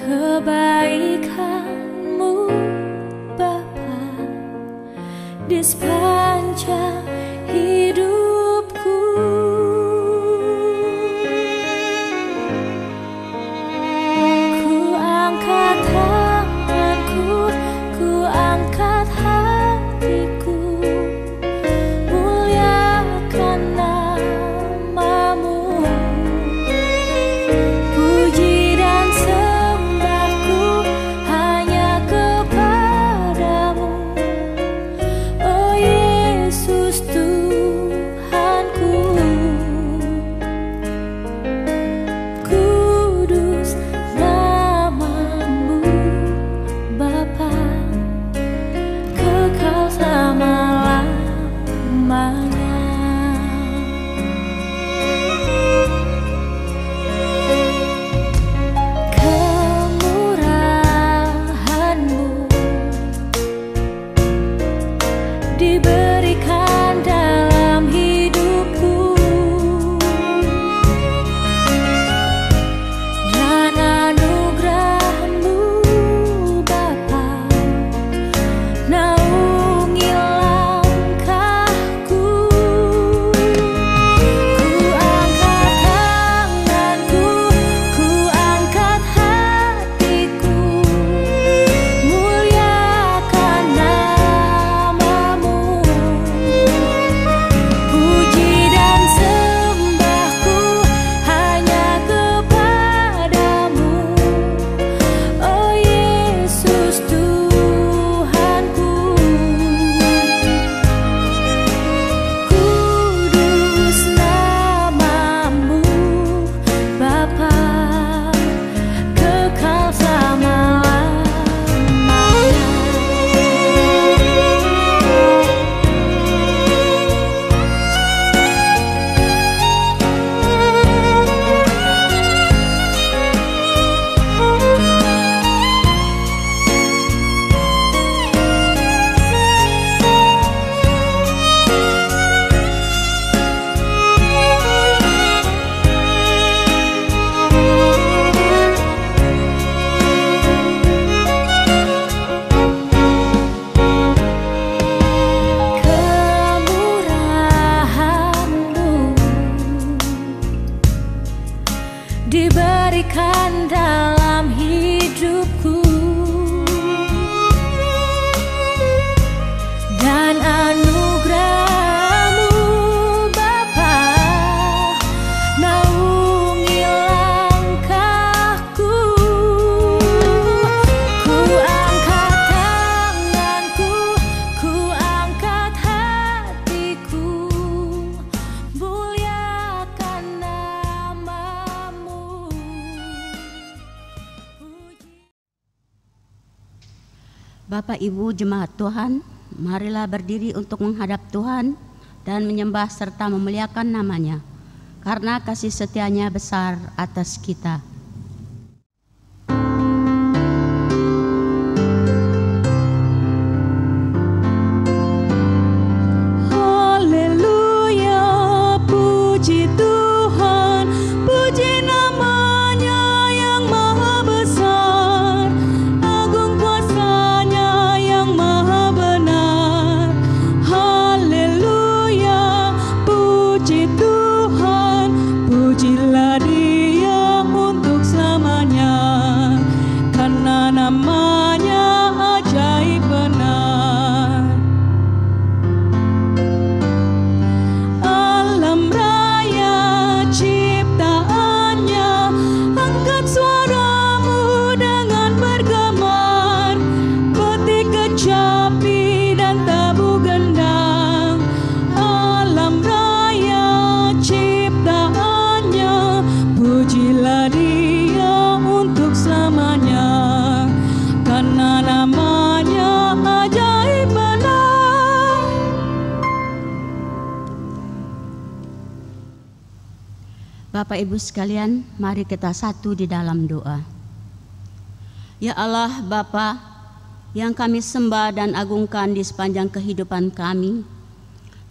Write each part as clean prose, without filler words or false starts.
kebaikan-Mu Bapa di sepanjang hidupku. Ku angkat tanganku, ku angkat hatiku, muliakan nama-Mu. Puji dan sembahku hanya kepadamu, oh Yesus Tuhanku. Kudus nama-Mu Bapa, kekal selama-lamanya. Kemurahan-Mu diberikan dalam hidupku, dan anugerah-Mu Bapa naungi langkahku. Ku angkat tanganku, ku angkat hatiku, muliakan nama-Mu. Puji dan sembahku hanya kepadamu, oh Yesus Tuhanku. Kudus nama-Mu Bapa, kekal selama-lamanya. Kemurahan-Mu diberikan dalam hidupku, dan anugerah-Mu Bapa naungi langkahku. Ku angkat tanganku, ku angkat hatiku, muliakan nama-Mu. Bapak Ibu jemaat Tuhan, marilah berdiri untuk menghadap Tuhan dan menyembah serta memuliakan nama-Nya, karena kasih setia-Nya besar atas kita. Haleluya, puji Tuhan, puji nama-Nya yang maha besar, agung kuasa-Nya yang maha benar. Haleluya, puji Tuhan, pujilah Dia untuk selamanya, karena nama-Nya ajaib benar. Alam raya ciptaannya, angkat suaramu dengan bergemar, petik kecapi dan tabu gendang. Alam raya ciptaannya, pujilah Dia untuk selamanya, karena nama-Nya ajaib benar. Bapak Ibu sekalian, mari kita satu di dalam doa. Ya Allah Bapa, yang kami sembah dan agungkan di sepanjang kehidupan kami,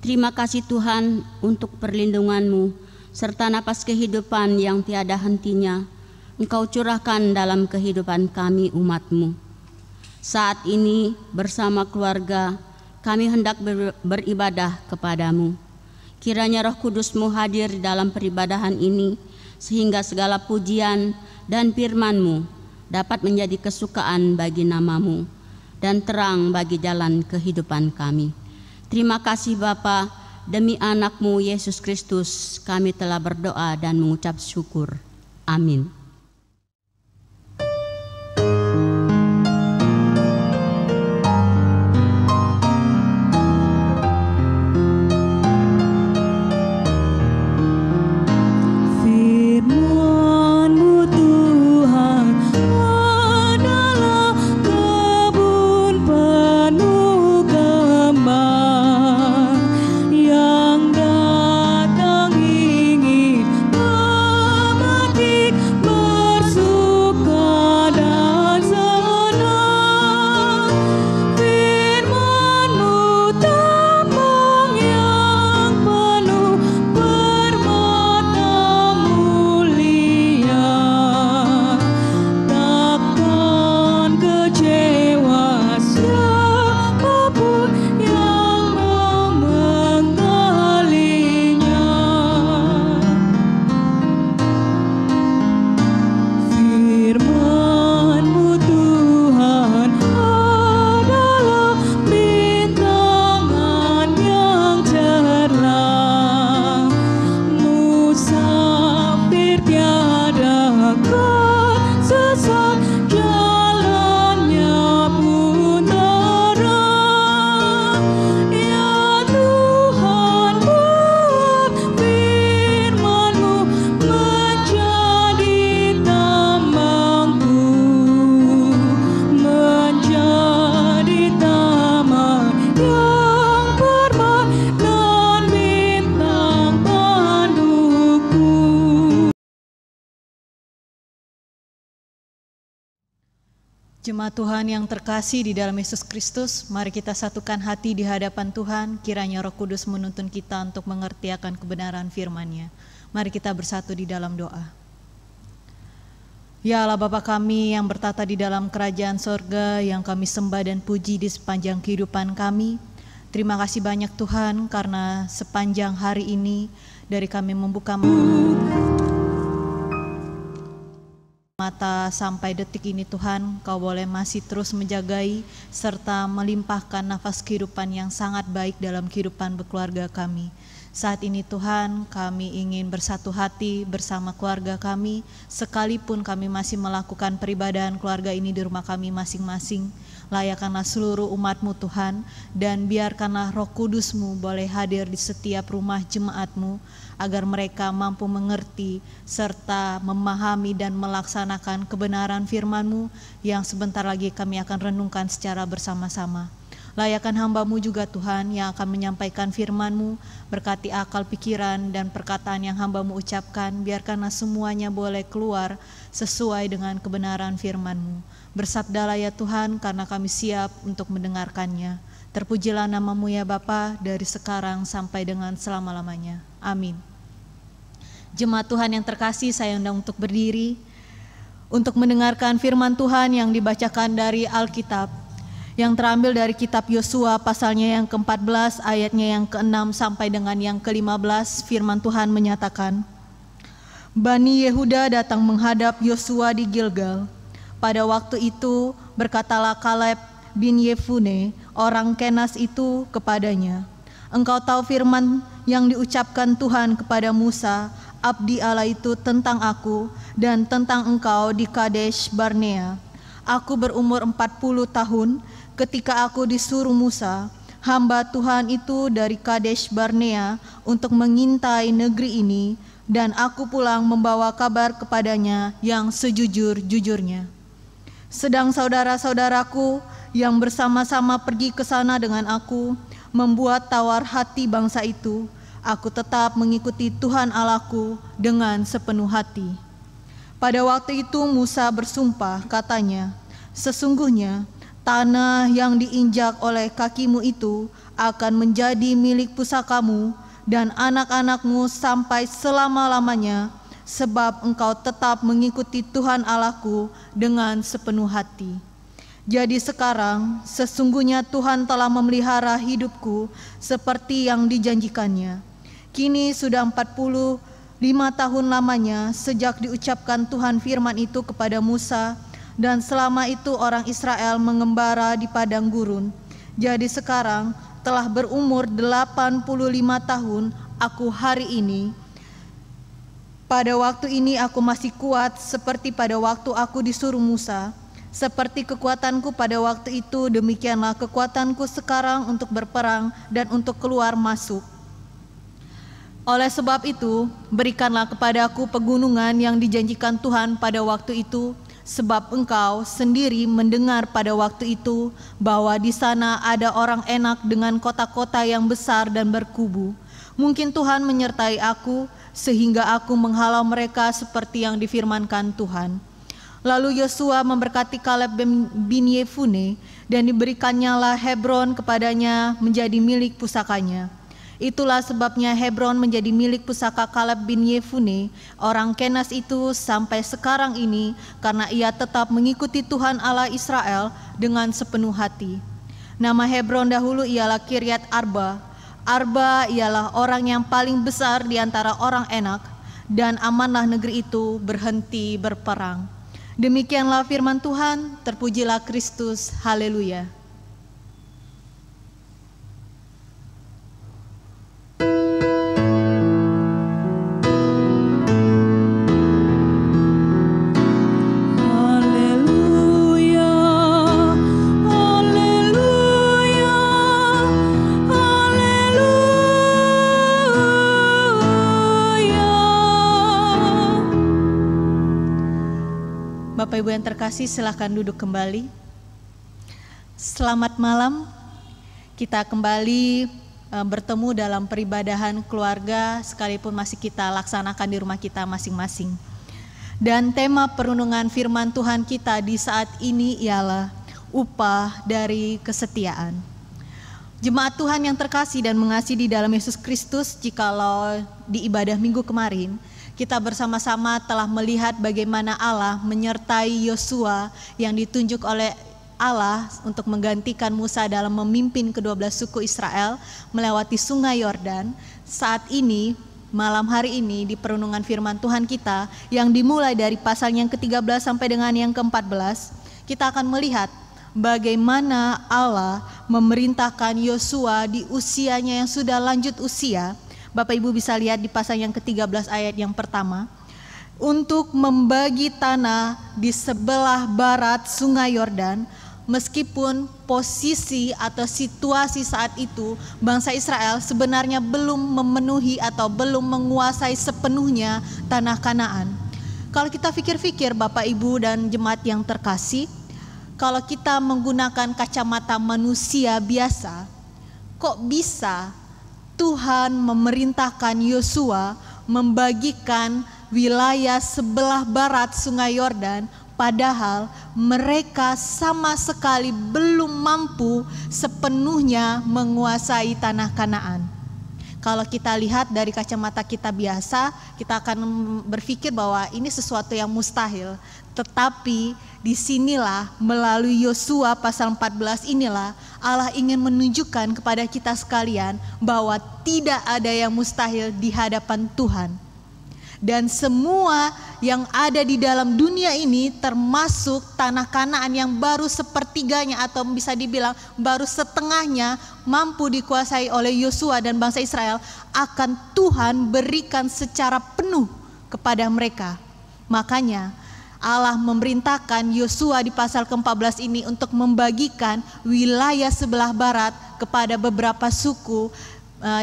terima kasih Tuhan untuk perlindungan-Mu serta napas kehidupan yang tiada hentinya. Engkau curahkan dalam kehidupan kami umat-Mu. Saat ini bersama keluarga kami hendak beribadah kepadamu. Kiranya Roh Kudus-Mu hadir dalam peribadahan ini, sehingga segala pujian dan firman-Mu dapat menjadi kesukaan bagi nama-Mu dan terang bagi jalan kehidupan kami. Terima kasih Bapa, demi anak-Mu Yesus Kristus kami telah berdoa dan mengucap syukur. Amin. Jemaat Tuhan yang terkasih di dalam Yesus Kristus, mari kita satukan hati di hadapan Tuhan, kiranya Roh Kudus menuntun kita untuk mengerti akan kebenaran firman-Nya. Mari kita bersatu di dalam doa. Ya Allah Bapa kami yang bertata di dalam kerajaan sorga, yang kami sembah dan puji di sepanjang kehidupan kami. Terima kasih banyak Tuhan, karena sepanjang hari ini dari kami membuka mata sampai detik ini Tuhan, Kau boleh masih terus menjagai serta melimpahkan nafas kehidupan yang sangat baik dalam kehidupan berkeluarga kami. Saat ini Tuhan, kami ingin bersatu hati bersama keluarga kami, sekalipun kami masih melakukan peribadahan keluarga ini di rumah kami masing-masing. Layakkanlah seluruh umat-Mu Tuhan, dan biarkanlah Roh Kudus-Mu boleh hadir di setiap rumah jemaat-Mu, agar mereka mampu mengerti serta memahami dan melaksanakan kebenaran firman-Mu yang sebentar lagi kami akan renungkan secara bersama-sama. Layakkan hamba-Mu juga Tuhan yang akan menyampaikan firman-Mu, berkati akal pikiran dan perkataan yang hamba-Mu ucapkan, biarkanlah semuanya boleh keluar sesuai dengan kebenaran firman-Mu. Bersabdalah ya Tuhan, karena kami siap untuk mendengarkannya. Terpujilah nama-Mu ya Bapa, dari sekarang sampai dengan selama-lamanya. Amin. Jemaat Tuhan yang terkasih, saya undang untuk berdiri untuk mendengarkan firman Tuhan yang dibacakan dari Alkitab, yang terambil dari kitab Yosua pasalnya yang ke-14 ayatnya yang ke-6 sampai dengan yang ke-15. Firman Tuhan menyatakan, Bani Yehuda datang menghadap Yosua di Gilgal. Pada waktu itu berkatalah Kaleb bin Yefune orang Kenas itu kepadanya, Engkau tahu firman yang diucapkan Tuhan kepada Musa, abdi Allah itu tentang aku dan tentang engkau di Kadesh Barnea. Aku berumur 40 tahun ketika aku disuruh Musa, hamba Tuhan itu dari Kadesh Barnea untuk mengintai negeri ini, dan aku pulang membawa kabar kepadanya yang sejujur-jujurnya. Sedang saudara-saudaraku yang bersama-sama pergi ke sana dengan aku, membuat tawar hati bangsa itu, aku tetap mengikuti Tuhan Allahku dengan sepenuh hati. Pada waktu itu Musa bersumpah, katanya, sesungguhnya tanah yang diinjak oleh kakimu itu akan menjadi milik pusakamu dan anak-anakmu sampai selama-lamanya, sebab engkau tetap mengikuti Tuhan Allahku dengan sepenuh hati. Jadi sekarang sesungguhnya Tuhan telah memelihara hidupku seperti yang dijanjikannya. Kini sudah 45 tahun lamanya sejak diucapkan Tuhan firman itu kepada Musa, dan selama itu orang Israel mengembara di padang gurun. Jadi sekarang telah berumur 85 tahun aku hari ini. Pada waktu ini aku masih kuat seperti pada waktu aku disuruh Musa. Seperti kekuatanku pada waktu itu, demikianlah kekuatanku sekarang untuk berperang dan untuk keluar masuk. Oleh sebab itu, berikanlah kepadaku pegunungan yang dijanjikan Tuhan pada waktu itu, sebab engkau sendiri mendengar pada waktu itu bahwa di sana ada orang Enak dengan kota-kota yang besar dan berkubu. Mungkin Tuhan menyertai aku sehingga aku menghalau mereka seperti yang difirmankan Tuhan. Lalu Yosua memberkati Kaleb bin Yefune, dan diberikannya Hebron kepadanya menjadi milik pusakanya. Itulah sebabnya Hebron menjadi milik pusaka Kaleb bin Yefune, orang Kenas itu sampai sekarang ini, karena ia tetap mengikuti Tuhan Allah Israel dengan sepenuh hati. Nama Hebron dahulu ialah Kiryat Arba. Arba ialah orang yang paling besar di antara orang Enak, dan amanlah negeri itu berhenti berperang. Demikianlah firman Tuhan, terpujilah Kristus, haleluya. Bapak Ibu yang terkasih, silakan duduk kembali. Selamat malam. Kita kembali bertemu dalam peribadahan keluarga, sekalipun masih kita laksanakan di rumah kita masing-masing. Dan tema perenungan firman Tuhan kita di saat ini ialah upah dari kesetiaan. Jemaat Tuhan yang terkasih dan mengasihi di dalam Yesus Kristus, jikalau di ibadah minggu kemarin kita bersama-sama telah melihat bagaimana Allah menyertai Yosua yang ditunjuk oleh Allah untuk menggantikan Musa dalam memimpin ke-12 suku Israel melewati sungai Yordan. Saat ini, malam hari ini di perenungan firman Tuhan kita yang dimulai dari pasal yang ke-13 sampai dengan yang ke-14, kita akan melihat bagaimana Allah memerintahkan Yosua di usianya yang sudah lanjut usia. Bapak Ibu bisa lihat di pasal yang ke-13 ayat yang pertama, untuk membagi tanah di sebelah barat sungai Yordan, meskipun posisi atau situasi saat itu bangsa Israel sebenarnya belum memenuhi atau belum menguasai sepenuhnya tanah Kanaan. Kalau kita pikir-pikir Bapak Ibu dan jemaat yang terkasih, kalau kita menggunakan kacamata manusia biasa, kok bisa Tuhan memerintahkan Yosua membagikan wilayah sebelah barat sungai Yordan, padahal mereka sama sekali belum mampu sepenuhnya menguasai tanah Kanaan. Kalau kita lihat dari kacamata kita biasa, kita akan berpikir bahwa ini sesuatu yang mustahil. Tetapi disinilah melalui Yosua pasal 14 inilah Allah ingin menunjukkan kepada kita sekalian bahwa tidak ada yang mustahil di hadapan Tuhan. Dan semua yang ada di dalam dunia ini termasuk tanah Kanaan yang baru sepertiganya atau bisa dibilang baru setengahnya mampu dikuasai oleh Yosua dan bangsa Israel, akan Tuhan berikan secara penuh kepada mereka. Makanya Allah memerintahkan Yosua di pasal ke-14 ini untuk membagikan wilayah sebelah barat kepada beberapa suku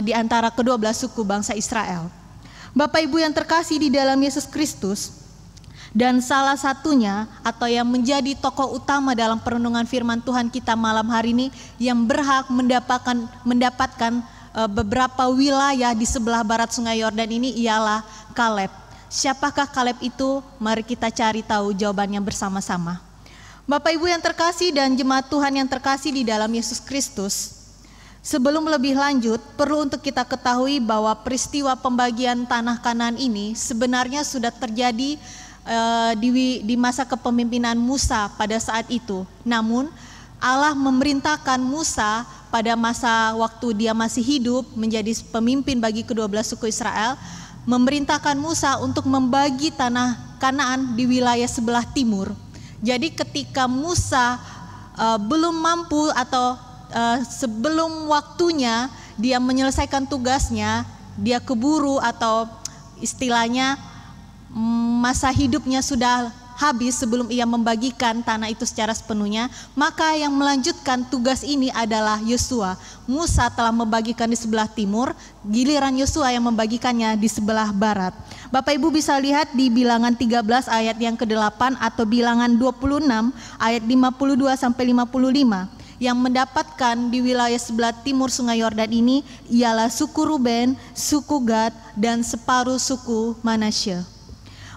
di antara ke-12 suku bangsa Israel. Bapak Ibu yang terkasih di dalam Yesus Kristus, dan salah satunya atau yang menjadi tokoh utama dalam perenungan firman Tuhan kita malam hari ini yang berhak mendapatkan beberapa wilayah di sebelah barat sungai Yordan ini ialah Kaleb. Siapakah Kaleb itu? Mari kita cari tahu jawabannya bersama-sama. Bapak Ibu yang terkasih dan jemaat Tuhan yang terkasih di dalam Yesus Kristus, Sebelum lebih lanjut, perlu untuk kita ketahui bahwa peristiwa pembagian tanah Kanaan ini sebenarnya sudah terjadi di masa kepemimpinan Musa pada saat itu. Namun Allah memerintahkan Musa pada masa waktu dia masih hidup menjadi pemimpin bagi ke-12 suku Israel, memerintahkan Musa untuk membagi tanah Kanaan di wilayah sebelah timur. Jadi ketika Musa belum mampu atau sebelum waktunya dia menyelesaikan tugasnya, dia keburu atau istilahnya masa hidupnya sudah habis sebelum ia membagikan tanah itu secara sepenuhnya, maka yang melanjutkan tugas ini adalah Yosua. Musa telah membagikan di sebelah timur, giliran Yosua yang membagikannya di sebelah barat. Bapak Ibu bisa lihat di Bilangan 13 ayat yang ke-8 atau Bilangan 26 ayat 52 sampai 55. Yang mendapatkan di wilayah sebelah timur Sungai Yordan ini ialah suku Ruben, suku Gad, dan separuh suku Manasye.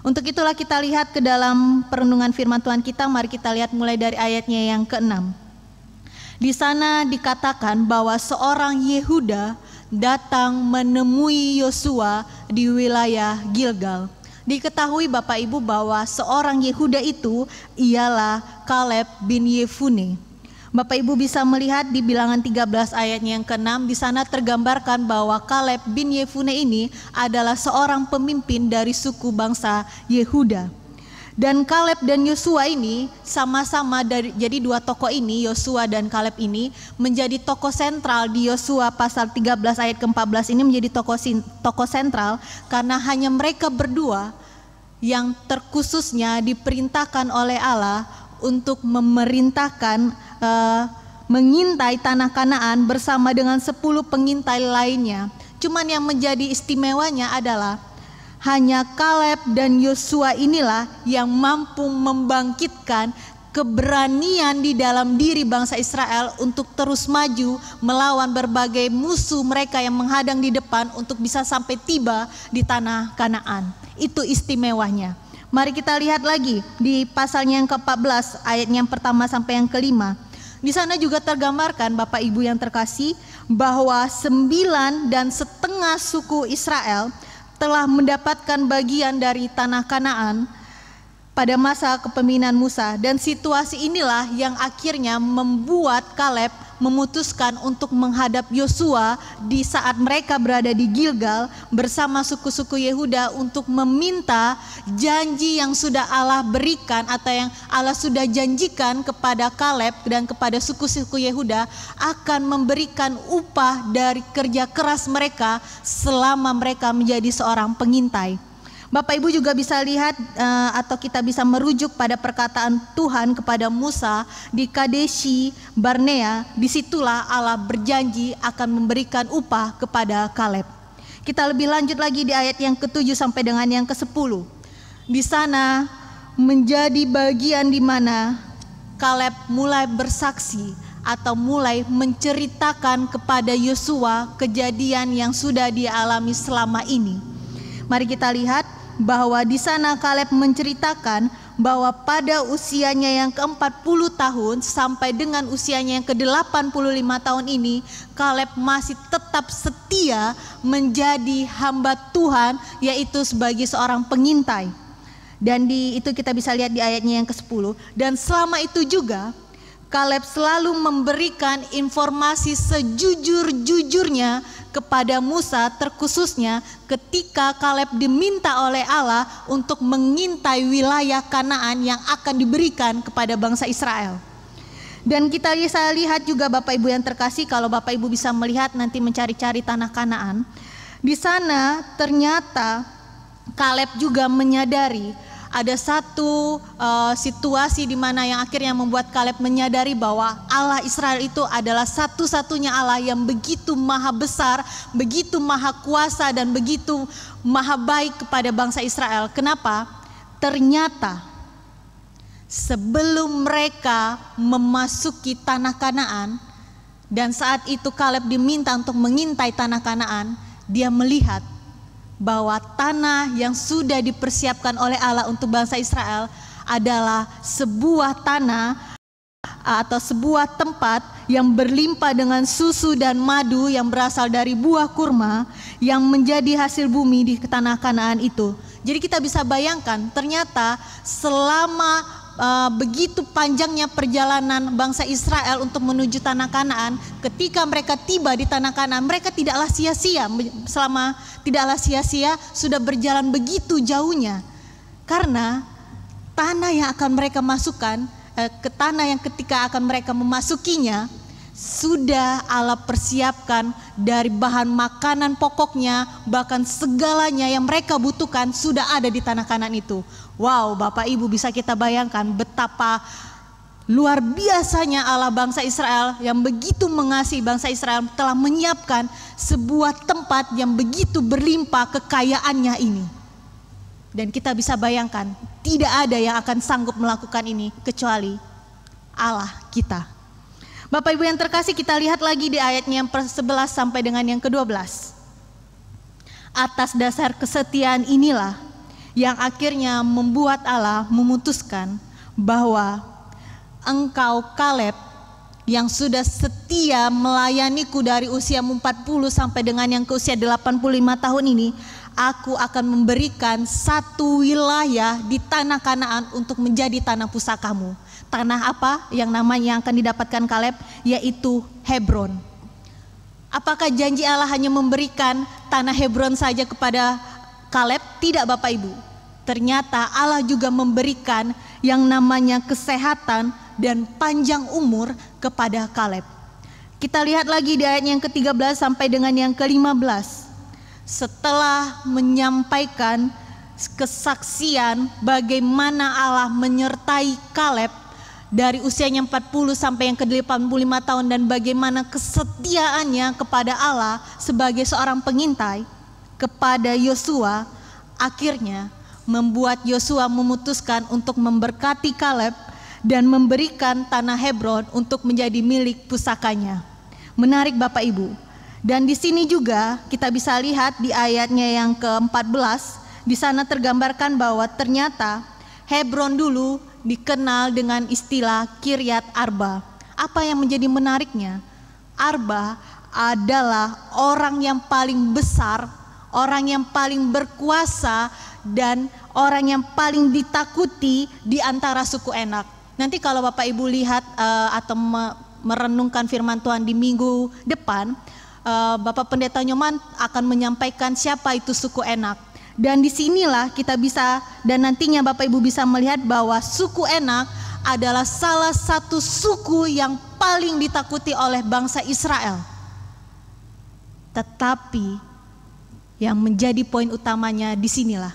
Untuk itulah kita lihat ke dalam perenungan firman Tuhan kita. Mari kita lihat mulai dari ayatnya yang ke-6. Di sana dikatakan bahwa seorang Yehuda datang menemui Yosua di wilayah Gilgal. Diketahui Bapak Ibu bahwa seorang Yehuda itu ialah Kaleb bin Yefune. Bapak Ibu bisa melihat di Bilangan 13 ayatnya yang ke-6, di sana tergambarkan bahwa Kaleb bin Yefune ini adalah seorang pemimpin dari suku bangsa Yehuda. Dan Kaleb dan Yosua ini sama-sama jadi dua tokoh ini, Yosua dan Kaleb ini menjadi tokoh sentral di Yosua pasal 13 ayat ke-14 ini menjadi tokoh sentral karena hanya mereka berdua yang terkhususnya diperintahkan oleh Allah untuk memerintahkan mengintai tanah Kanaan bersama dengan 10 pengintai lainnya. Cuman yang menjadi istimewanya adalah hanya Kaleb dan Yosua inilah yang mampu membangkitkan keberanian di dalam diri bangsa Israel untuk terus maju melawan berbagai musuh mereka yang menghadang di depan untuk bisa sampai tiba di tanah Kanaan. Itu istimewanya. Mari kita lihat lagi di pasalnya yang ke-14 ayat yang pertama sampai yang ke-5. Di sana juga tergambarkan Bapak Ibu yang terkasih bahwa 9,5 suku Israel telah mendapatkan bagian dari tanah Kanaan pada masa kepemimpinan Musa. Dan situasi inilah yang akhirnya membuat Kaleb memutuskan untuk menghadap Yosua di saat mereka berada di Gilgal bersama suku-suku Yehuda untuk meminta janji yang sudah Allah berikan atau yang Allah sudah janjikan kepada Kaleb dan kepada suku-suku Yehuda akan memberikan upah dari kerja keras mereka selama mereka menjadi seorang pengintai. Bapak Ibu juga bisa lihat atau kita bisa merujuk pada perkataan Tuhan kepada Musa di Kadeshi Barnea. Disitulah Allah berjanji akan memberikan upah kepada Kaleb. Kita lebih lanjut lagi di ayat yang ke-7 sampai dengan yang ke-10. Di sana menjadi bagian di mana Kaleb mulai bersaksi atau mulai menceritakan kepada Yosua kejadian yang sudah dialami selama ini. Mari kita lihat bahwa di sana Kaleb menceritakan bahwa pada usianya yang ke-40 tahun sampai dengan usianya yang ke-85 tahun ini, Kaleb masih tetap setia menjadi hamba Tuhan, yaitu sebagai seorang pengintai. Dan itu kita bisa lihat di ayatnya yang ke-10. Dan selama itu juga Kaleb selalu memberikan informasi sejujur-jujurnya kepada Musa, terkhususnya ketika Kaleb diminta oleh Allah untuk mengintai wilayah Kanaan yang akan diberikan kepada bangsa Israel. Dan kita bisa lihat juga Bapak Ibu yang terkasih, kalau Bapak Ibu bisa melihat nanti mencari-cari tanah Kanaan, di sana ternyata Kaleb juga menyadari ada satu situasi di mana yang akhirnya membuat Kaleb menyadari bahwa Allah Israel itu adalah satu-satunya Allah yang begitu maha besar, begitu maha kuasa dan begitu maha baik kepada bangsa Israel. Kenapa? Ternyata sebelum mereka memasuki tanah Kanaan dan saat itu Kaleb diminta untuk mengintai tanah Kanaan, dia melihat bahwa tanah yang sudah dipersiapkan oleh Allah untuk bangsa Israel adalah sebuah tanah atau sebuah tempat yang berlimpah dengan susu dan madu yang berasal dari buah kurma yang menjadi hasil bumi di tanah Kanaan itu. Jadi kita bisa bayangkan ternyata selama begitu panjangnya perjalanan bangsa Israel untuk menuju tanah Kanaan, ketika mereka tiba di tanah Kanaan, mereka tidaklah sia-sia, sudah berjalan begitu jauhnya. Karena tanah yang akan mereka masukkan, ke tanah yang ketika akan mereka memasukinya, sudah Allah persiapkan dari bahan makanan pokoknya, bahkan segalanya yang mereka butuhkan sudah ada di tanah Kanaan itu. Wow, Bapak Ibu, bisa kita bayangkan betapa luar biasanya Allah bangsa Israel yang begitu mengasihi bangsa Israel telah menyiapkan sebuah tempat yang begitu berlimpah kekayaannya ini. Dan kita bisa bayangkan tidak ada yang akan sanggup melakukan ini kecuali Allah kita. Bapak Ibu yang terkasih, kita lihat lagi di ayatnya yang ke-11 sampai dengan yang ke-12. Atas dasar kesetiaan inilah yang akhirnya membuat Allah memutuskan bahwa engkau Kaleb yang sudah setia melayaniku dari usia 40 sampai dengan yang ke usia 85 tahun ini, aku akan memberikan satu wilayah di tanah Kanaan untuk menjadi tanah pusakamu. Tanah apa yang namanya yang akan didapatkan Kaleb? Yaitu Hebron. Apakah janji Allah hanya memberikan tanah Hebron saja kepada Kaleb? Tidak, Bapak Ibu. Ternyata Allah juga memberikan yang namanya kesehatan dan panjang umur kepada Kaleb. Kita lihat lagi di ayat yang ke-13 sampai dengan yang ke-15. Setelah menyampaikan kesaksian bagaimana Allah menyertai Kaleb dari usianya 40 sampai yang ke-85 tahun dan bagaimana kesetiaannya kepada Allah sebagai seorang pengintai kepada Yosua, akhirnya membuat Yosua memutuskan untuk memberkati Kaleb dan memberikan tanah Hebron untuk menjadi milik pusakanya. Menarik Bapak Ibu. Dan di sini juga kita bisa lihat di ayatnya yang ke-14, di sana tergambarkan bahwa ternyata Hebron dulu dikenal dengan istilah Kiryat Arba. Apa yang menjadi menariknya? Arba adalah orang yang paling besar, orang yang paling berkuasa, dan orang yang paling ditakuti di antara suku Enak. Nanti kalau Bapak Ibu lihat atau merenungkan firman Tuhan di minggu depan, Bapak Pendeta Nyoman akan menyampaikan siapa itu suku Enak. Dan disinilah kita bisa, dan nantinya Bapak Ibu bisa melihat bahwa suku Enak adalah salah satu suku yang paling ditakuti oleh bangsa Israel. Tetapi yang menjadi poin utamanya disinilah,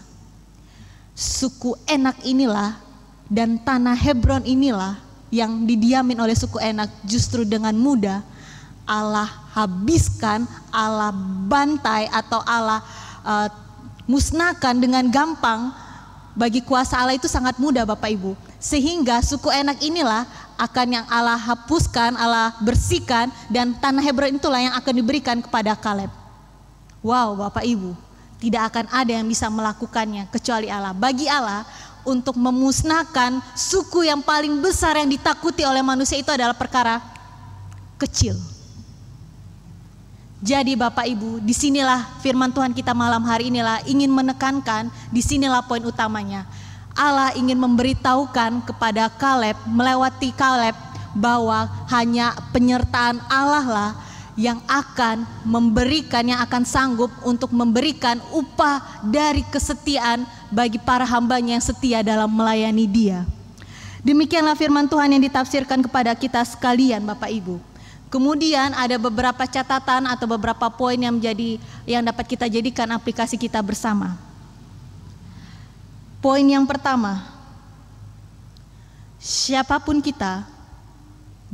suku Enak inilah dan tanah Hebron inilah yang didiamin oleh suku Enak justru dengan mudah Allah habiskan, Allah bantai atau Allah musnahkan dengan gampang. Bagi kuasa Allah itu sangat mudah Bapak Ibu. Sehingga suku Enak inilah akan yang Allah hapuskan, Allah bersihkan, dan tanah Hebron itulah yang akan diberikan kepada Kaleb. Wow Bapak Ibu, tidak akan ada yang bisa melakukannya kecuali Allah. Bagi Allah untuk memusnahkan suku yang paling besar yang ditakuti oleh manusia itu adalah perkara kecil. Jadi Bapak Ibu, disinilah firman Tuhan kita malam hari inilah ingin menekankan, disinilah poin utamanya. Allah ingin memberitahukan kepada Kaleb, melewati Kaleb, bahwa hanya penyertaan Allah lah yang akan memberikan, yang akan sanggup untuk memberikan upah dari kesetiaan bagi para hambanya yang setia dalam melayani Dia. Demikianlah firman Tuhan yang ditafsirkan kepada kita sekalian Bapak Ibu. Kemudian ada beberapa catatan atau beberapa poin yang dapat kita jadikan aplikasi kita bersama. Poin yang pertama, siapapun kita,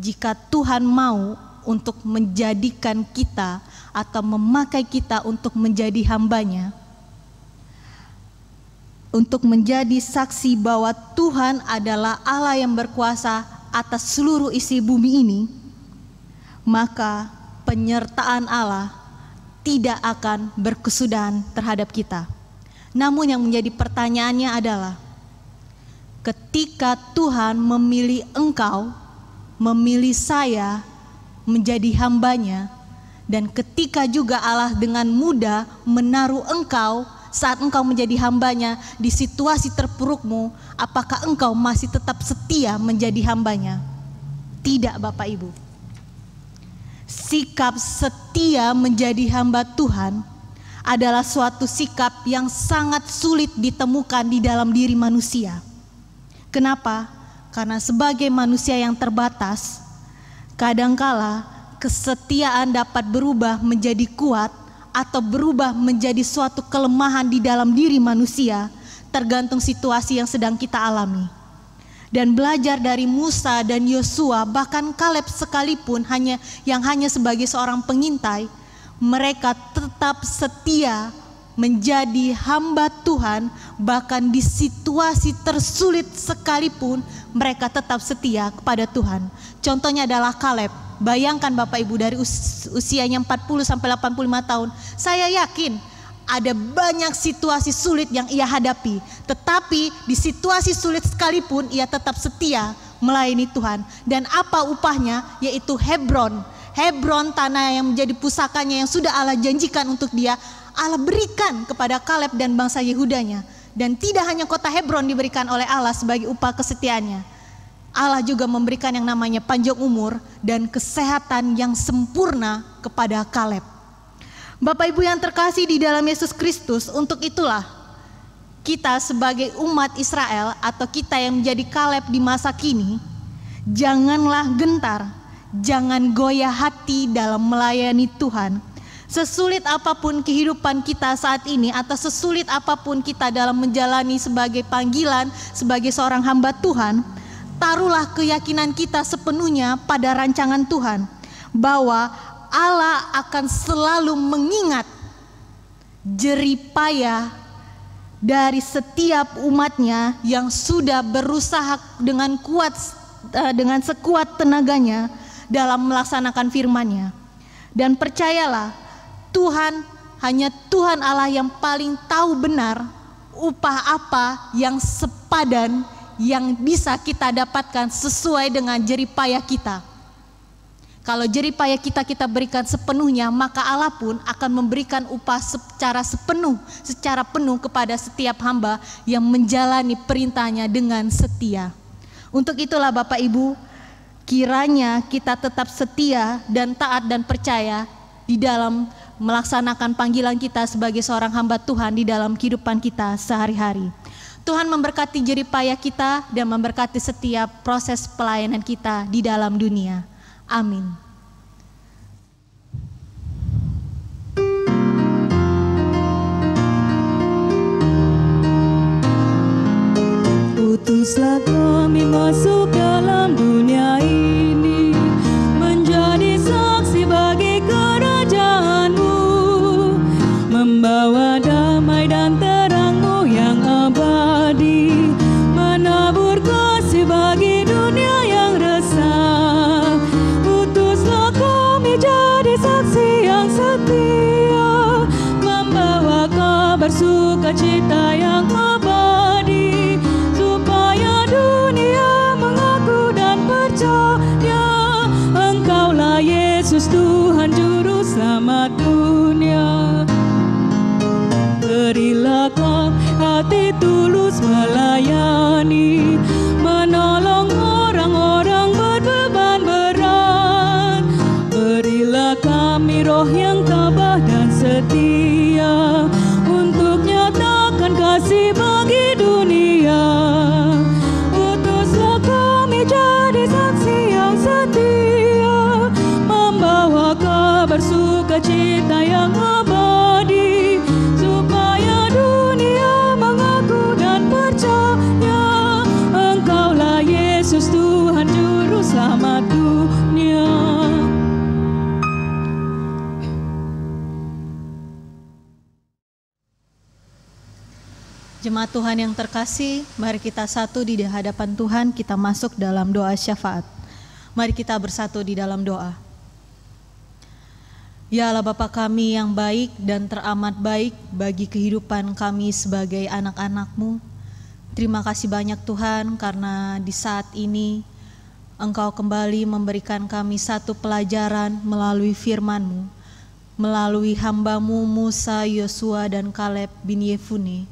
jika Tuhan mau untuk menjadikan kita atau memakai kita untuk menjadi hambanya, untuk menjadi saksi bahwa Tuhan adalah Allah yang berkuasa atas seluruh isi bumi ini, maka penyertaan Allah tidak akan berkesudahan terhadap kita. Namun yang menjadi pertanyaannya adalah, ketika Tuhan memilih engkau memilih saya menjadi hambanya, dan ketika juga Allah dengan mudah menaruh engkau saat engkau menjadi hambanya di situasi terpurukmu, apakah engkau masih tetap setia menjadi hambanya? Tidak, Bapak Ibu. Sikap setia menjadi hamba Tuhan adalah suatu sikap yang sangat sulit ditemukan di dalam diri manusia. Kenapa? Karena sebagai manusia yang terbatas, kadangkala kesetiaan dapat berubah menjadi kuat atau berubah menjadi suatu kelemahan di dalam diri manusia, tergantung situasi yang sedang kita alami. Dan belajar dari Musa dan Yosua, bahkan Kaleb sekalipun hanya sebagai seorang pengintai, mereka tetap setia menjadi hamba Tuhan, bahkan di situasi tersulit sekalipun mereka tetap setia kepada Tuhan. Contohnya adalah Kaleb. Bayangkan Bapak Ibu, dari usianya 40 sampai 85 tahun, saya yakin ada banyak situasi sulit yang ia hadapi, tetapi di situasi sulit sekalipun ia tetap setia melayani Tuhan. Dan apa upahnya? Yaitu Hebron, tanah yang menjadi pusakanya yang sudah Allah janjikan untuk dia, Allah berikan kepada Kaleb dan bangsa Yehudanya. Dan tidak hanya kota Hebron diberikan oleh Allah sebagai upah kesetiaannya, Allah juga memberikan yang namanya panjang umur dan kesehatan yang sempurna kepada Kaleb. Bapak Ibu yang terkasih di dalam Yesus Kristus, untuk itulah kita sebagai umat Israel atau kita yang menjadi Kaleb di masa kini, janganlah gentar, jangan goyah hati dalam melayani Tuhan. Sesulit apapun kehidupan kita saat ini, atau sesulit apapun kita dalam menjalani sebagai panggilan sebagai seorang hamba Tuhan, taruhlah keyakinan kita sepenuhnya pada rancangan Tuhan, bahwa Allah akan selalu mengingat jerih payah dari setiap umatnya yang sudah berusaha dengan sekuat tenaganya dalam melaksanakan firman-Nya. Dan percayalah, hanya Tuhan Allah yang paling tahu benar upah apa yang sepadan yang bisa kita dapatkan sesuai dengan jerih payah kita. Kalau jerih payah kita berikan sepenuhnya, maka Allah pun akan memberikan upah secara penuh kepada setiap hamba yang menjalani perintahnya dengan setia. Untuk itulah Bapak Ibu, kiranya kita tetap setia dan taat dan percaya di dalam melaksanakan panggilan kita sebagai seorang hamba Tuhan di dalam kehidupan kita sehari-hari. Tuhan memberkati jerih payah kita dan memberkati setiap proses pelayanan kita di dalam dunia. Amin. Utuslah kami masuk dalam dunia ini, menjadi saksi bagi kerajaan-Mu, membawa damai dan terang-Mu yang abadi, menabur kasih bagi dunia yang resah. Utuslah kami jadi saksi yang setia, membawa kabar sukacita yang abadi, supaya dunia mengaku dan percaya Engkaulah Yesus Tuhan Juru Selamat dunia. Berilah kami hati tulus melayani, menolong orang-orang berbeban berat. Berilah kami roh yang tabah dan setia, untuk nyatakan kasih bagi dunia. Utuslah kami jadi saksi yang setia, membawa kabar sukacita yang abadi, supaya dunia mengaku dan percaya Engkaulah Yesus Tuhan Juru Selamat dunia. Jemaat Tuhan yang terkasih, mari kita satu di hadapan Tuhan, kita masuk dalam doa syafaat. Mari kita bersatu di dalam doa. Ya Allah Bapa kami yang baik dan teramat baik bagi kehidupan kami sebagai anak-anak-Mu. Terima kasih banyak Tuhan, karena di saat ini Engkau kembali memberikan kami satu pelajaran melalui firman-Mu, melalui hamba-Mu Musa, Yosua, dan Kaleb bin Yefune.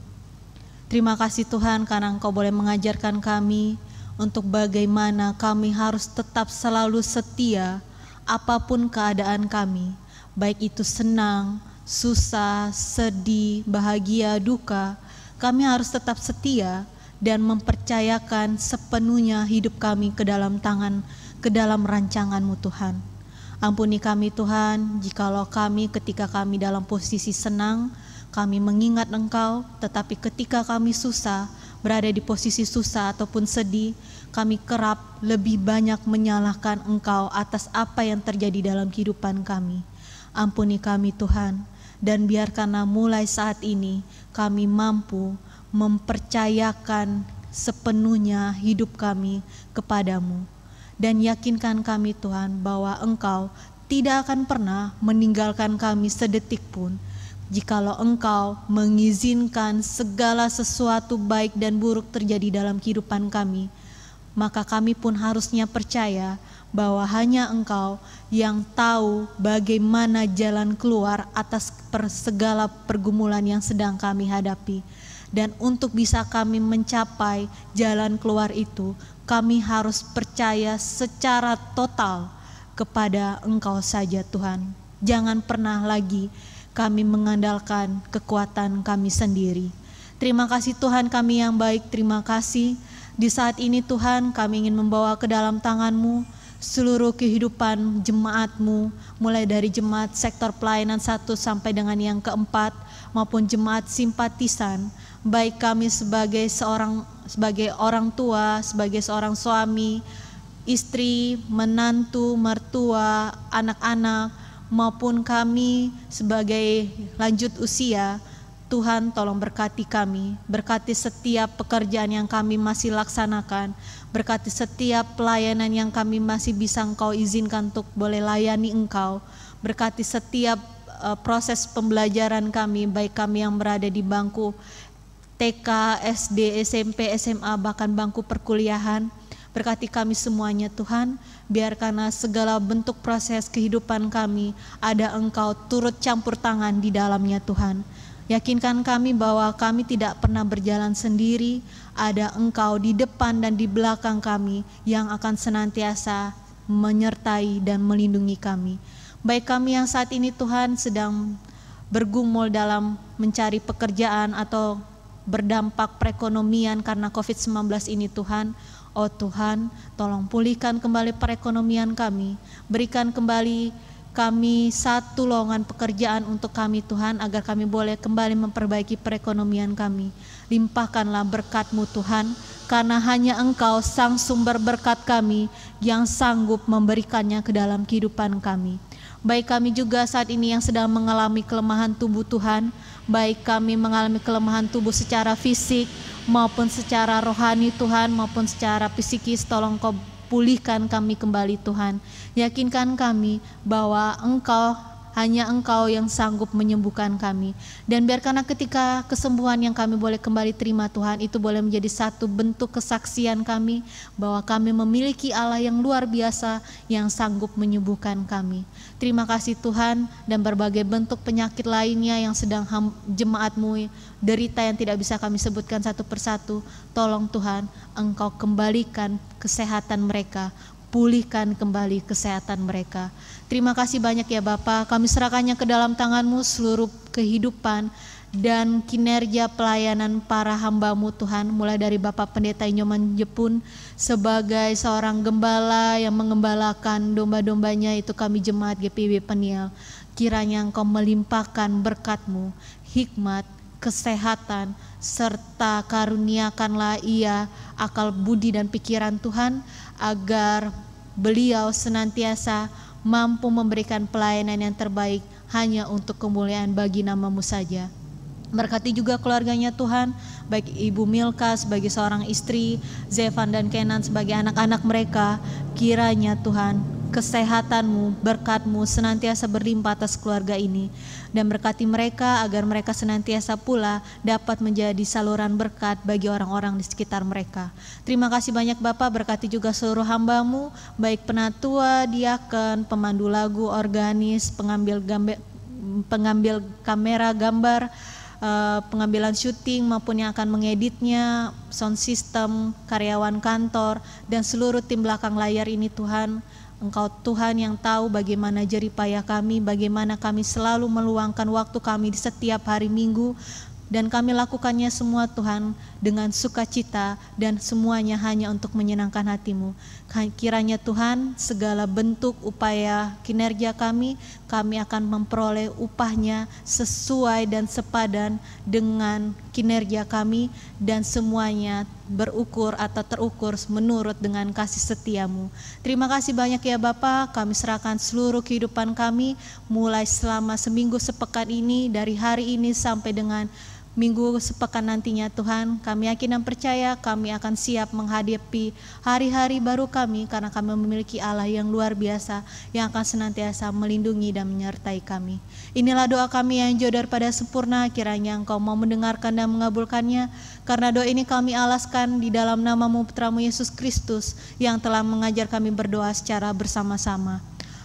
Terima kasih Tuhan karena Engkau boleh mengajarkan kami untuk bagaimana kami harus tetap selalu setia apapun keadaan kami, baik itu senang, susah, sedih, bahagia, duka. Kami harus tetap setia dan mempercayakan sepenuhnya hidup kami ke dalam rancangan-Mu Tuhan. Ampuni kami Tuhan, jikalau kami ketika kami dalam posisi senang, kami mengingat Engkau, tetapi ketika kami susah, berada di posisi susah ataupun sedih, kami kerap lebih banyak menyalahkan Engkau atas apa yang terjadi dalam kehidupan kami. Ampuni kami Tuhan, dan biarkanlah mulai saat ini kami mampu mempercayakan sepenuhnya hidup kami kepadamu. Dan yakinkan kami Tuhan bahwa Engkau tidak akan pernah meninggalkan kami sedetik pun. Jikalau Engkau mengizinkan segala sesuatu baik dan buruk terjadi dalam kehidupan kami, maka kami pun harusnya percaya bahwa hanya Engkau yang tahu bagaimana jalan keluar atas segala pergumulan yang sedang kami hadapi. Dan untuk bisa kami mencapai jalan keluar itu, kami harus percaya secara total kepada Engkau saja Tuhan. Jangan pernah lagi kami mengandalkan kekuatan kami sendiri. Terima kasih Tuhan kami yang baik, terima kasih. Di saat ini Tuhan kami ingin membawa ke dalam tangan-Mu seluruh kehidupan jemaat-Mu, mulai dari jemaat sektor pelayanan 1 sampai dengan yang keempat, maupun jemaat simpatisan, baik kami sebagai orang tua, sebagai seorang suami, istri, menantu, mertua, anak-anak, maupun kami sebagai lanjut usia. Tuhan tolong berkati kami, berkati setiap pekerjaan yang kami masih laksanakan, berkati setiap pelayanan yang kami masih bisa Engkau izinkan untuk boleh layani Engkau, berkati setiap proses pembelajaran kami, baik kami yang berada di bangku TK, SD, SMP, SMA, bahkan bangku perkuliahan. Berkati kami semuanya Tuhan, biarkanlah segala bentuk proses kehidupan kami ada Engkau turut campur tangan di dalamnya Tuhan. Yakinkan kami bahwa kami tidak pernah berjalan sendiri, ada Engkau di depan dan di belakang kami yang akan senantiasa menyertai dan melindungi kami. Baik kami yang saat ini Tuhan sedang bergumul dalam mencari pekerjaan atau berdampak perekonomian karena COVID-19 ini Tuhan. Oh Tuhan, tolong pulihkan kembali perekonomian kami. Berikan kembali kami satu lowongan pekerjaan untuk kami Tuhan, agar kami boleh kembali memperbaiki perekonomian kami. Limpahkanlah berkat-Mu Tuhan, karena hanya Engkau sang sumber berkat kami yang sanggup memberikannya ke dalam kehidupan kami. Baik kami juga saat ini yang sedang mengalami kelemahan tubuh Tuhan, baik kami mengalami kelemahan tubuh secara fisik maupun secara rohani Tuhan, maupun secara psikis, tolong Kau pulihkan kami kembali Tuhan. Yakinkan kami bahwa hanya Engkau yang sanggup menyembuhkan kami. Dan biarkanlah ketika kesembuhan yang kami boleh kembali terima Tuhan, itu boleh menjadi satu bentuk kesaksian kami bahwa kami memiliki Allah yang luar biasa yang sanggup menyembuhkan kami. Terima kasih Tuhan, dan berbagai bentuk penyakit lainnya yang sedang jemaat-Mu derita yang tidak bisa kami sebutkan satu persatu, tolong Tuhan Engkau kembalikan kesehatan mereka, pulihkan kembali kesehatan mereka. Terima kasih banyak ya Bapa, kami serahkannya ke dalam tangan-Mu seluruh kehidupan dan kinerja pelayanan para hamba-Mu Tuhan, mulai dari Bapak Pendeta Nyoman Jepun sebagai seorang gembala yang mengembalakan domba-dombanya itu kami jemaat GPIB Peniel. Kiranya Engkau melimpahkan berkat-Mu, hikmat, kesehatan, serta karuniakanlah ia akal budi dan pikiran Tuhan, agar beliau senantiasa mampu memberikan pelayanan yang terbaik hanya untuk kemuliaan bagi nama-Mu saja. Berkati juga keluarganya Tuhan, baik Ibu Milka sebagai seorang istri, Zevan dan Kenan sebagai anak-anak mereka. Kiranya Tuhan kesehatan-Mu, berkat-Mu senantiasa berlimpah atas keluarga ini. Dan berkati mereka agar mereka senantiasa pula dapat menjadi saluran berkat bagi orang-orang di sekitar mereka. Terima kasih banyak Bapak, berkati juga seluruh hamba-Mu, baik penatua, diaken, pemandu lagu, organis, pengambil kamera gambar, pengambilan syuting maupun yang akan mengeditnya, sound system, karyawan kantor, dan seluruh tim belakang layar ini Tuhan. Engkau Tuhan yang tahu bagaimana jerih payah kami, bagaimana kami selalu meluangkan waktu kami di setiap hari Minggu, dan kami lakukannya semua Tuhan dengan sukacita dan semuanya hanya untuk menyenangkan hati-Mu. Kiranya Tuhan segala bentuk upaya kinerja kami akan memperoleh upahnya sesuai dan sepadan dengan kinerja kami, dan semuanya berukur atau terukur menurut dengan kasih setia-Mu. Terima kasih banyak ya Bapa, kami serahkan seluruh kehidupan kami mulai selama seminggu sepekan ini, dari hari ini sampai dengan minggu sepekan nantinya Tuhan. Kami yakin dan percaya kami akan siap menghadapi hari-hari baru kami, karena kami memiliki Allah yang luar biasa yang akan senantiasa melindungi dan menyertai kami. Inilah doa kami yang jauh daripada sempurna, kiranya Engkau mau mendengarkan dan mengabulkannya, karena doa ini kami alaskan di dalam nama-Mu Putra-Mu Yesus Kristus yang telah mengajar kami berdoa secara bersama-sama.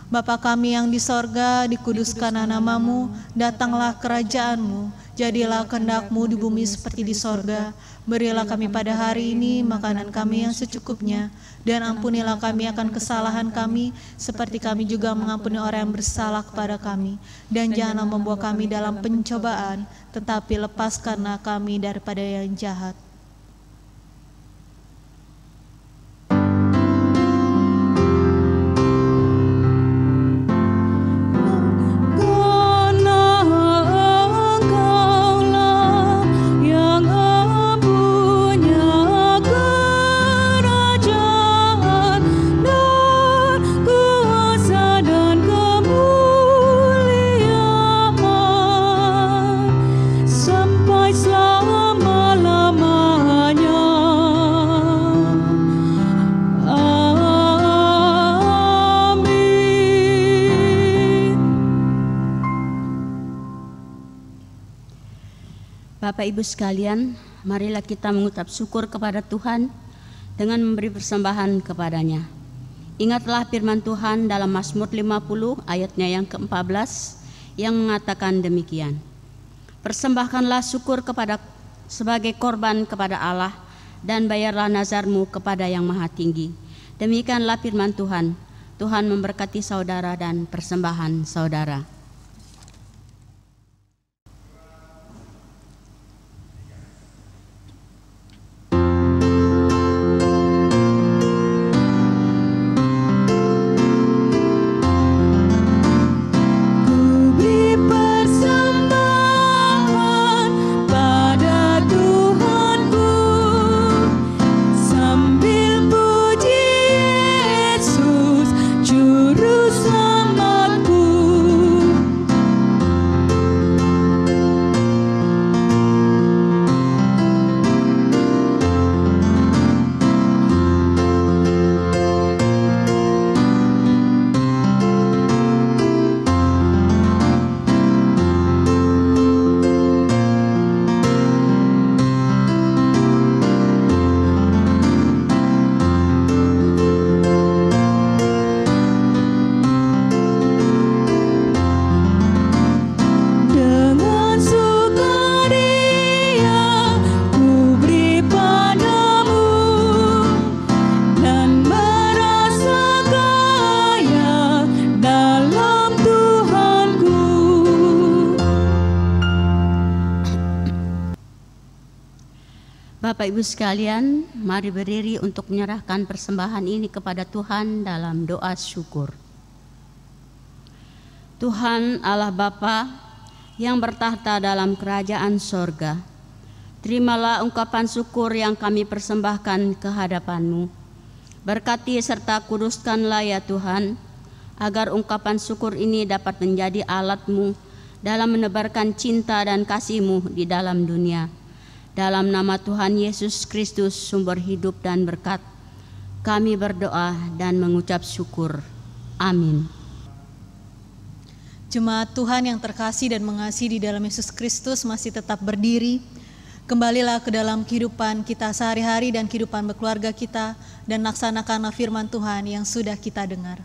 Bapa kami yang di sorga, dikuduskanlah nama-Mu, datanglah kerajaan-Mu, jadilah kehendak-Mu di bumi seperti di sorga. Berilah kami pada hari ini makanan kami yang secukupnya, dan ampunilah kami akan kesalahan kami, seperti kami juga mengampuni orang yang bersalah kepada kami. Dan janganlah membawa kami dalam pencobaan, tetapi lepaskanlah kami daripada yang jahat. Bapak Ibu sekalian, marilah kita mengucap syukur kepada Tuhan dengan memberi persembahan kepadanya. Ingatlah firman Tuhan dalam Mazmur 50 ayatnya yang ke-14 yang mengatakan demikian. Persembahkanlah syukur sebagai korban kepada Allah, dan bayarlah nazarmu kepada Yang Maha Tinggi. Demikianlah firman Tuhan. Tuhan memberkati saudara dan persembahan saudara. Bapak Ibu sekalian, mari berdiri untuk menyerahkan persembahan ini kepada Tuhan dalam doa syukur. Tuhan Allah Bapa yang bertahta dalam kerajaan sorga, terimalah ungkapan syukur yang kami persembahkan ke hadapan-Mu. Berkati serta kuduskanlah ya Tuhan, agar ungkapan syukur ini dapat menjadi alat-Mu dalam menebarkan cinta dan kasih-Mu di dalam dunia. Dalam nama Tuhan Yesus Kristus, sumber hidup dan berkat, kami berdoa dan mengucap syukur. Amin. Jemaat Tuhan yang terkasih dan mengasihi di dalam Yesus Kristus masih tetap berdiri. Kembalilah ke dalam kehidupan kita sehari-hari dan kehidupan berkeluarga kita, dan laksanakanlah firman Tuhan yang sudah kita dengar.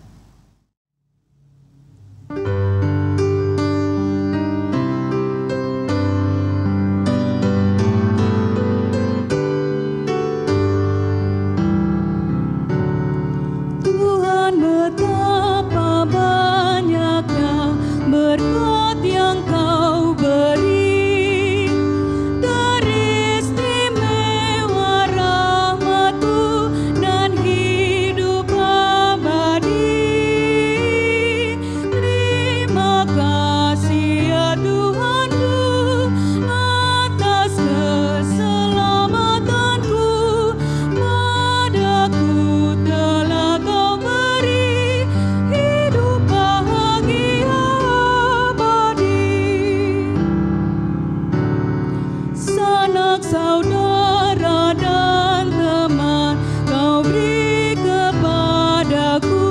Tuhan, betapa banyaknya berkat yang Kau beri, teristimewa rahmat-Mu dan hidup abadi. Terima kasih ya Tuhanku atas keselamatanku, padaku telah Kau beri hidup bahagia abadi. Sanak saudara dan teman Kau beri kepadaku,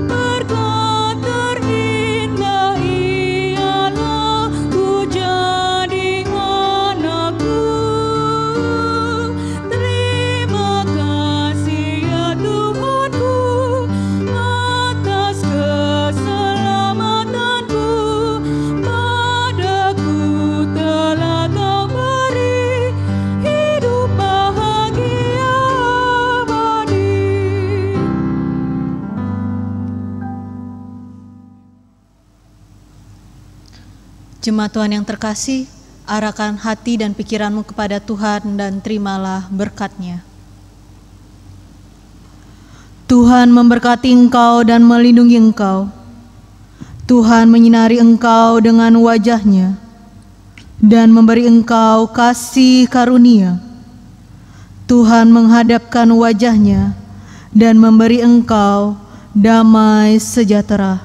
berkat terindah ialah ku jadi anakku. Terima kasih ya Tuhanku atas keselamatanku, padaku telah Kau beri hidup bahagia abadi. Jemaat Tuhan yang terkasih, arahkan hati dan pikiranmu kepada Tuhan dan terimalah berkat-Nya. Tuhan memberkati engkau dan melindungi engkau. Tuhan menyinari engkau dengan wajah-Nya dan memberi engkau kasih karunia. Tuhan menghadapkan wajah-Nya dan memberi engkau damai sejahtera.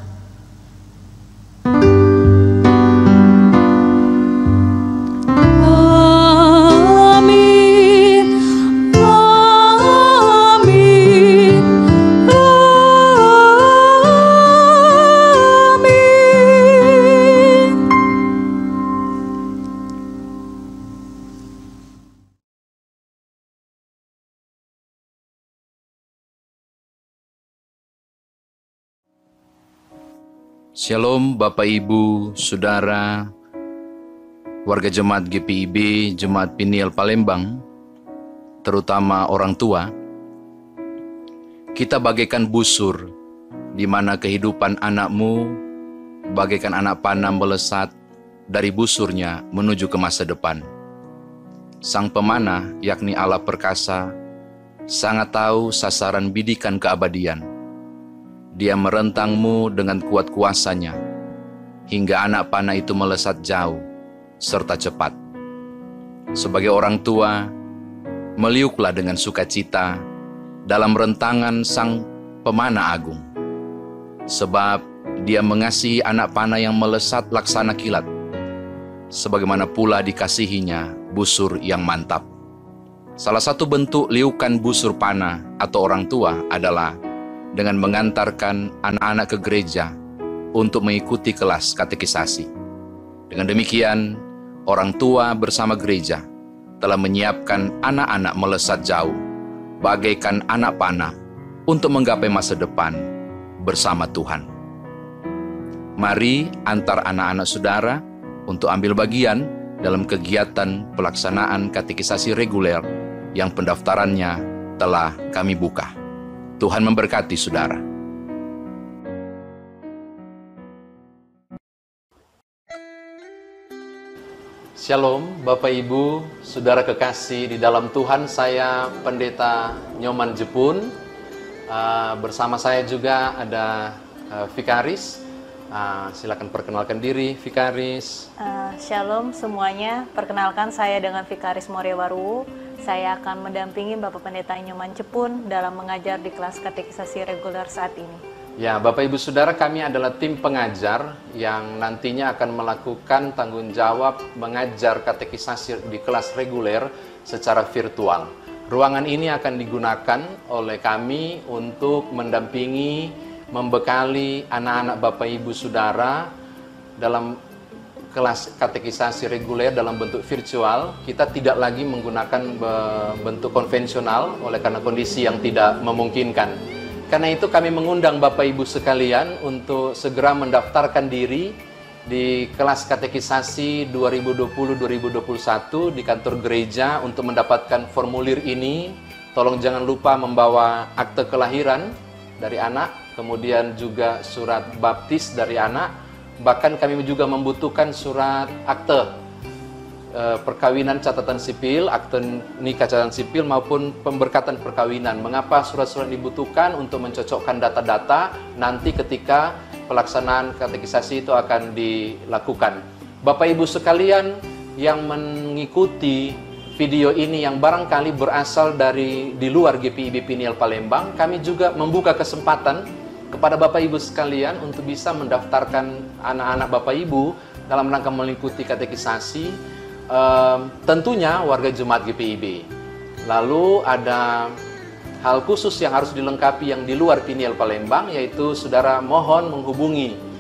Amin, amin, amin. Shalom Bapak Ibu, Saudara, warga jemaat GPIB, Jemaat Peniel Palembang, terutama orang tua. Kita bagaikan busur, di mana kehidupan anakmu bagaikan anak panah melesat dari busurnya menuju ke masa depan. Sang pemanah, yakni Allah perkasa, sangat tahu sasaran bidikan keabadian. Dia merentangmu dengan kuat kuasanya, hingga anak panah itu melesat jauh, serta cepat. Sebagai orang tua, meliuklah dengan sukacita dalam rentangan sang pemanah agung. Sebab dia mengasihi anak panah yang melesat laksana kilat, sebagaimana pula dikasihinya busur yang mantap. Salah satu bentuk liukan busur panah atau orang tua adalah dengan mengantarkan anak-anak ke gereja untuk mengikuti kelas katekisasi. Dengan demikian, orang tua bersama gereja telah menyiapkan anak-anak melesat jauh, bagaikan anak panah untuk menggapai masa depan bersama Tuhan. Mari antar anak-anak saudara untuk ambil bagian dalam kegiatan pelaksanaan katekisasi reguler yang pendaftarannya telah kami buka. Tuhan memberkati saudara. Shalom Bapak Ibu, saudara kekasih di dalam Tuhan. Saya Pendeta Nyoman Jepun. Bersama saya juga ada Vikaris. Silakan perkenalkan diri, Vikaris. Shalom semuanya, perkenalkan saya dengan Vikaris Moryawaru. Saya akan mendampingi Bapak Pendeta Nyoman Jepun dalam mengajar di kelas katekisasi reguler saat ini. Ya, Bapak Ibu Saudara, kami adalah tim pengajar yang nantinya akan melakukan tanggung jawab mengajar katekisasi di kelas reguler secara virtual. Ruangan ini akan digunakan oleh kami untuk mendampingi membekali anak-anak Bapak Ibu Saudara dalam kelas katekisasi reguler dalam bentuk virtual. Kita tidak lagi menggunakan bentuk konvensional oleh karena kondisi yang tidak memungkinkan. Karena itu kami mengundang Bapak Ibu sekalian untuk segera mendaftarkan diri di kelas katekisasi 2020-2021 di kantor gereja untuk mendapatkan formulir ini. Tolong jangan lupa membawa akte kelahiran dari anak, kemudian juga surat baptis dari anak. Bahkan kami juga membutuhkan surat akte perkawinan catatan sipil, akte nikah catatan sipil maupun pemberkatan perkawinan. Mengapa surat-surat dibutuhkan? Untuk mencocokkan data-data nanti ketika pelaksanaan katekisasi itu akan dilakukan. Bapak Ibu sekalian yang mengikuti video ini yang barangkali berasal dari di luar GPIB Piniel Palembang, kami juga membuka kesempatan kepada Bapak Ibu sekalian untuk bisa mendaftarkan anak-anak Bapak Ibu dalam rangka mengikuti katekisasi, tentunya warga jemaat GPIB. Lalu ada hal khusus yang harus dilengkapi yang di luar Piniel Palembang, yaitu saudara mohon menghubungi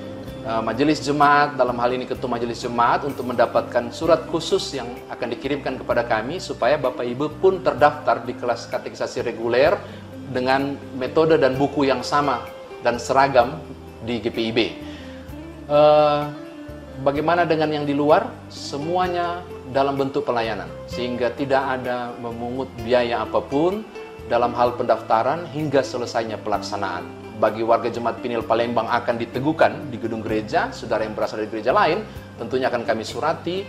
majelis jemaat, dalam hal ini ketua majelis jemaat, untuk mendapatkan surat khusus yang akan dikirimkan kepada kami supaya Bapak Ibu pun terdaftar di kelas katekisasi reguler dengan metode dan buku yang sama dan seragam di GPIB. Bagaimana dengan yang di luar? Semuanya dalam bentuk pelayanan, sehingga tidak ada memungut biaya apapun dalam hal pendaftaran hingga selesainya pelaksanaan. Bagi warga jemaat Piniel Palembang akan diteguhkan di gedung gereja, saudara yang berasal dari gereja lain tentunya akan kami surati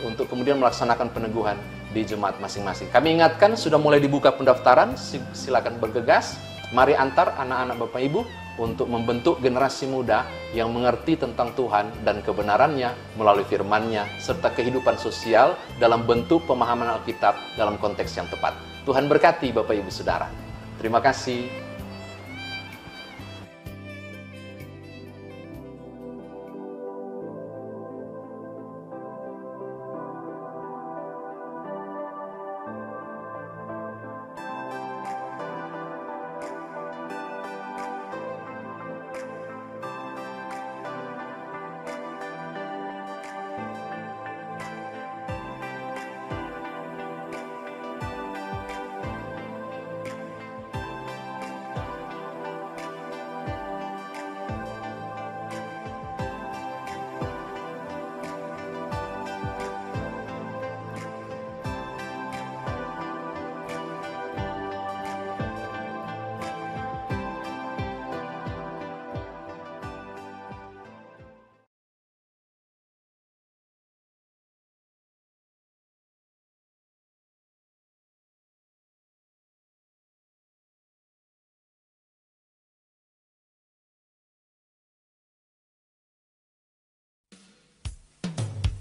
untuk kemudian melaksanakan peneguhan di jemaat masing-masing. Kami ingatkan sudah mulai dibuka pendaftaran, silakan bergegas. Mari antar anak-anak Bapak Ibu untuk membentuk generasi muda yang mengerti tentang Tuhan dan kebenarannya melalui firman-Nya serta kehidupan sosial dalam bentuk pemahaman Alkitab dalam konteks yang tepat. Tuhan berkati Bapak Ibu Saudara. Terima kasih.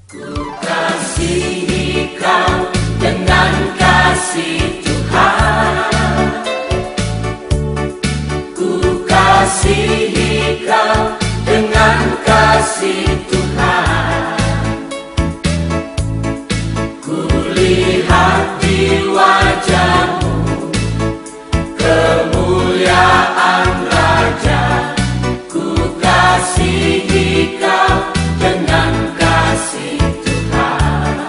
Ku kasihi kau dengan kasih Tuhan. Ku kasihi kau dengan kasih Tuhan. Ku lihat di wajahmu kemuliaan Raja. Ku kasihi kau dengan kasih Tuhan.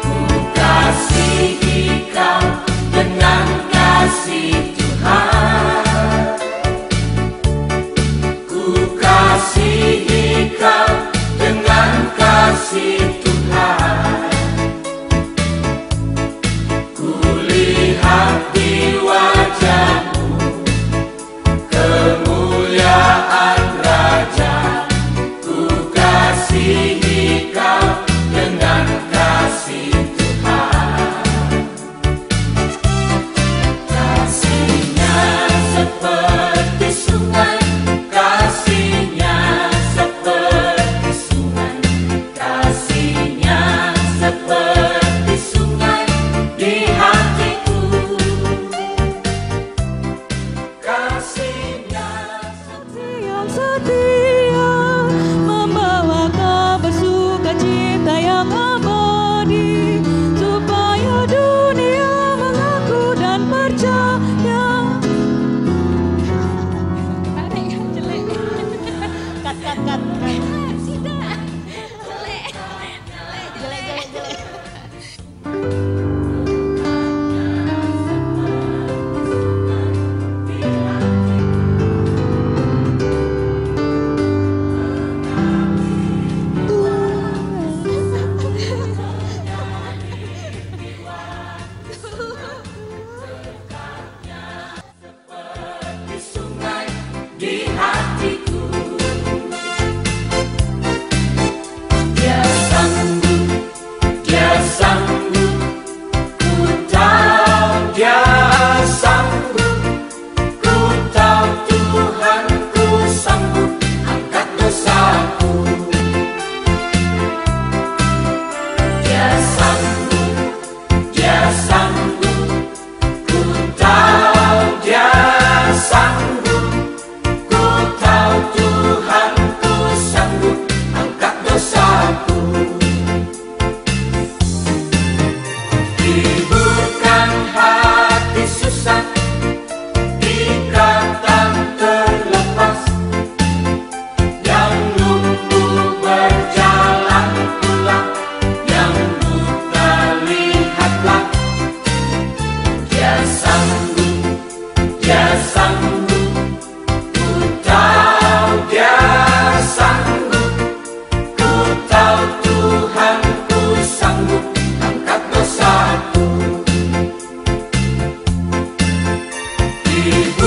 Ku kasihi kau dengan kasih Tuhan. Ku kasihi Dia sanggup, ku tahu Dia sanggup, ku tahu Tuhanku sanggup angkat dosaku. Ibu